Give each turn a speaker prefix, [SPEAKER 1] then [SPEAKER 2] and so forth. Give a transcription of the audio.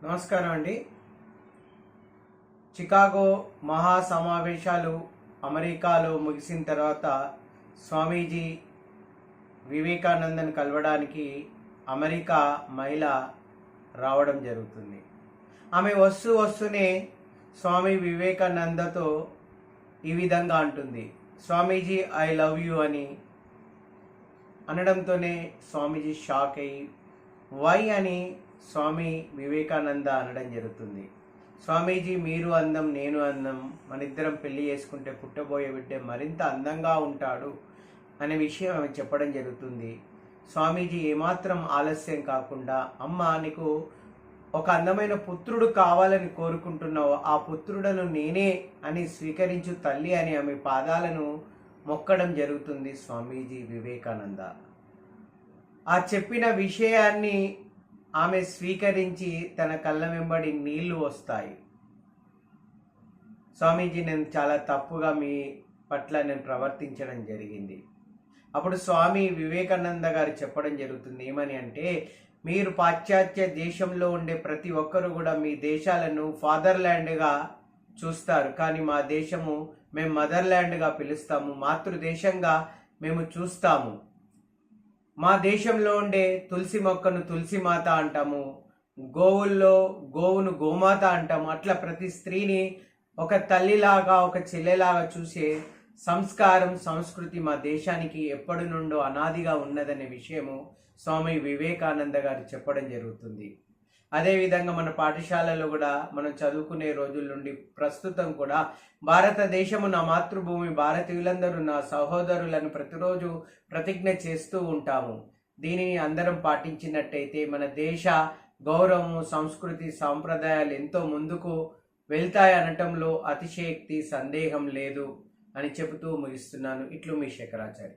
[SPEAKER 1] నమస్కారం అండి. చికాగో మహాసమావేశాలు అమెరికాలో ముగిసిన తర్వాత స్వామీజీ వివేకానందన్ కలవడానికి అమెరికా మహిళ రావడం జరుగుతుంది. ఆమె వస్తూనే స్వామి వివేకానందతో ఈ విధంగా అంటుంది, స్వామీజీ ఐ లవ్ యూ అని అనడంతోనే స్వామీజీ షాక్ అయ్యి వై అని స్వామి వివేకానంద అనడం జరుగుతుంది. స్వామీజీ మీరు అందం నేను అందం, మన ఇద్దరం పెళ్లి చేసుకుంటే పుట్టబోయే బిడ్డ మరింత అందంగా ఉంటాడు అనే విషయం ఆమె చెప్పడం జరుగుతుంది. స్వామీజీ ఏమాత్రం ఆలస్యం కాకుండా అమ్మ నీకు ఒక అందమైన పుత్రుడు కావాలని కోరుకుంటున్నావు, ఆ పుత్రుడను నేనే అని స్వీకరించు తల్లి అని ఆమె పాదాలను మొక్కడం జరుగుతుంది స్వామీజీ వివేకానంద. ఆ చెప్పిన విషయాన్ని ఆమె స్వీకరించి తన కళ్ళ వెంబడి నీళ్లు వస్తాయి. స్వామీజీ నేను చాలా తప్పుగా మీ పట్ల నేను ప్రవర్తించడం జరిగింది. అప్పుడు స్వామి వివేకానంద గారు చెప్పడం జరుగుతుంది ఏమని అంటే, మీరు పాశ్చాత్య దేశంలో ఉండే ప్రతి ఒక్కరు కూడా మీ దేశాలను ఫాదర్ల్యాండ్గా చూస్తారు, కానీ మా దేశము మేము మదర్ల్యాండ్గా పిలుస్తాము, మాతృదేశంగా మేము చూస్తాము. మా దేశంలో ఉండే తులసి మొక్కను తులసి మాత అంటాము, గోవుల్లో గోవును గోమాత అంటాము. అట్లా ప్రతి స్త్రీని ఒక తల్లిలాగా ఒక చెల్లెలాగా చూసే సంస్కారం సంస్కృతి మా దేశానికి ఎప్పటి నుండో అనాదిగా ఉన్నదనే విషయము స్వామి వివేకానంద గారు చెప్పడం జరుగుతుంది. అదేవిధంగా మన పాఠశాలలో కూడా మనం చదువుకునే రోజుల నుండి ప్రస్తుతం కూడా భారతదేశము నా మాతృభూమి, భారతీయులందరూ నా సహోదరులను ప్రతిరోజు ప్రతిజ్ఞ చేస్తూ ఉంటాము. దీనిని అందరం పాటించినట్టయితే మన దేశ గౌరవము సంస్కృతి సాంప్రదాయాలు ఎంతో ముందుకు వెళ్తాయి అనటంలో అతిశయోక్తి సందేహం లేదు అని చెబుతూ ముగిస్తున్నాను. ఇట్లు మీ శేఖరాచారి.